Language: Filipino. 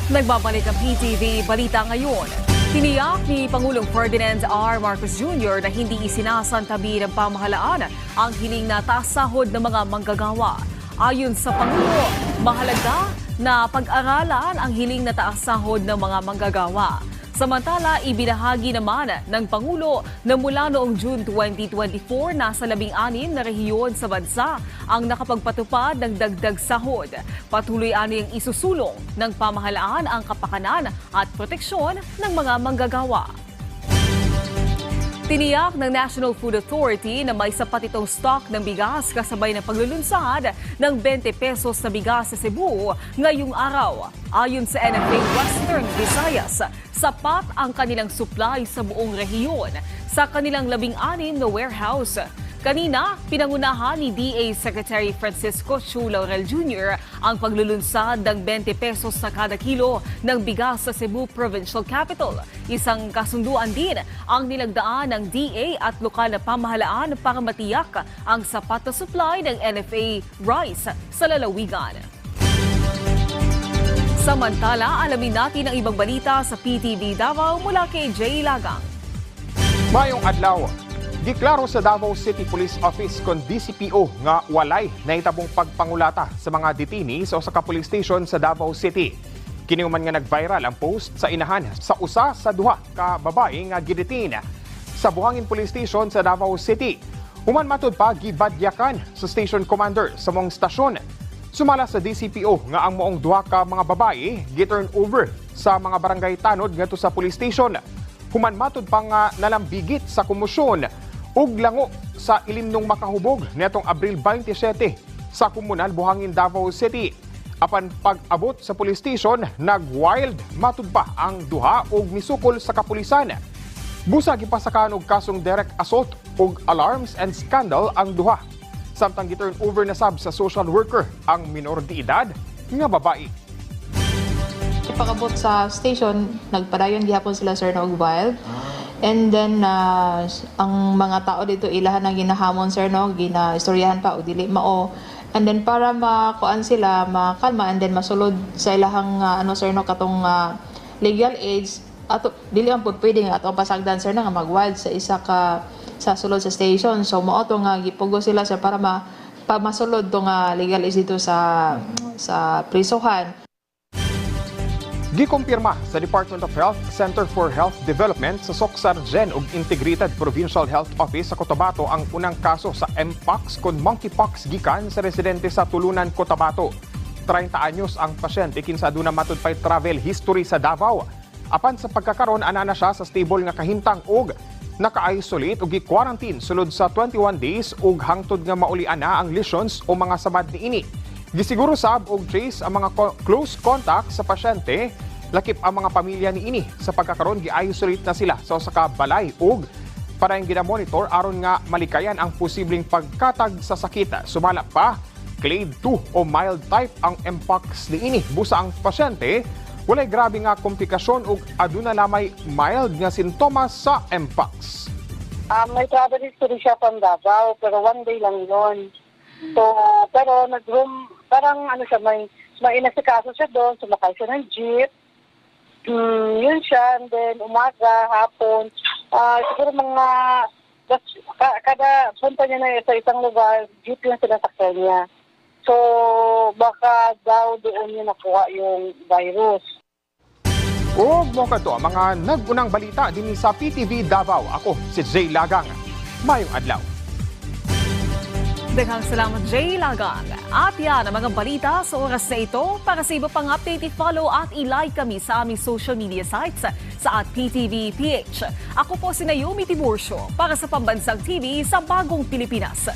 Nagbabalik ang PTV Balita ngayon. Tiniyak ni Pangulong Ferdinand R. Marcos Jr. na hindi isinasantabi ng pamahalaan ang hiling na taas sahod ng mga manggagawa. Ayon sa Pangulo, mahalaga na pag-aralan ang hiling na taas sahod ng mga manggagawa. Samantala, ibinahagi naman ng Pangulo na mula noong June 2024, nasa 16 na rehiyon sa bansa ang nakapagpatupad ng dagdag sahod. Patuloy aniyang isusulong ng pamahalaan ang kapakanan at proteksyon ng mga manggagawa. Tiniyak ng National Food Authority na may sapat itong stock ng bigas kasabay ng paglulunsad ng 20 pesos na bigas sa Cebu ngayong araw. Ayon sa NFA Western Visayas, sapat ang kanilang supply sa buong rehiyon sa kanilang 16 na warehouse. Kanina, pinangunahan ni DA Secretary Francisco Chu Laurel Jr. ang paglulunsad ng 20 pesos sa kada kilo ng bigas sa Cebu Provincial Capital. Isang kasunduan din ang nilagdaan ng DA at lokal na pamahalaan para matiyak ang sapat na supply ng NFA rice sa lalawigan. Samantala, alamin natin ang ibang balita sa PTV Davao mula kay Jay Lagang. Mayong adlaw, giklaro sa Davao City Police Office kon DCPO nga walay nahitabong pagpangulata sa mga detainees sa police station sa Davao City. Kini man nga nag-viral ang post sa inahan sa usa sa duha ka babae nga gidetain sa Buhangin Police Station sa Davao City. Human matud pa gibadyakan sa station commander sa mong stasyon. Sumala sa DCPO nga ang moong duha ka mga babae gi-turn over sa mga barangay tanod ngadto sa police station. Human matud pa nga nalambigit sa komosyon ug lango sa ilimnong makahubog netong Abril 27 sa komunal Buhangin, Davao City. Apan pag-abot sa police station, nag-wild matud pa ang duha ug misukol sa kapulisan. Busa gipasakan og kasong direct assault ug alarms and scandal ang duha. Samtang gi-turn over na sab sa social worker ang minor de edad nga babae. Pag-abot sa station, nagpadayon gihapon sila sir na og wild. And then ang mga tao dito ilahan ang ginahamon sir no, ginaistoryahan pa og dili mao. And then para makuan sila, makalma and then masulod sa ilahang sir no katong legal age ato dili ang pud pwede nga atong pasagdan sir na nga mag-wild sa isa ka sa sulod sa station. So mao to nga gipugo sila sa para masulod to nga legal age dito sa prisuhan. Gikumpirma sa Department of Health Center for Health Development sa Soc-Sargen ug Integrated Provincial Health Office sa Cotabato ang unang kaso sa Mpox kon monkeypox gikan sa residente sa Tulunan, Cotabato. 30 anyos ang pasyente kinsa aduna matud pay travel history sa Davao. Apan sa pagkakaron ana na siya sa stable nga kahimtang ug naka-isolate ug gi-quarantine sulod sa 21 days ug hangtod nga maulian na ang lesions o mga sabad niini. Gisiguro sab og trace ang mga close contact sa pasyente, lakip ang mga pamilya niini sa pagkakaron gi-isolate na sila sa usa ka balay ug para yung ginamonitor aron nga malikayan ang posibleng pagkatag sa sakit. Sumala pa, clade 2 o mild type ang Mpox niini. Busa ang pasyente, walay grabe nga komplikasyon ug aduna lamay mild nga sintomas sa Mpox. May travel history siya from Davao pero one day lang yon. So, pero nag-room, parang siya, may inasikaso siya doon, sumakay siya ng jeep. Yun siya, and then umaga, hapon, siguro mga, kada punta niya na sa isang lugar, jeep yung sinasakyan niya. So, baka daw doon niya nakuha yung virus. Ug mo kadto ang mga nag-unang balita dinhi sa PTV Davao. Ako si Jay Lagang. Mayong adlaw. Daghang salamat Jay Lagang. At yan ang mga balita sa oras na ito. Para sa iba pang update, i-follow at i-like kami sa aming social media sites sa @PTVPH. Ako po si Naomi Tiburcio para sa Pambansang TV sa Bagong Pilipinas.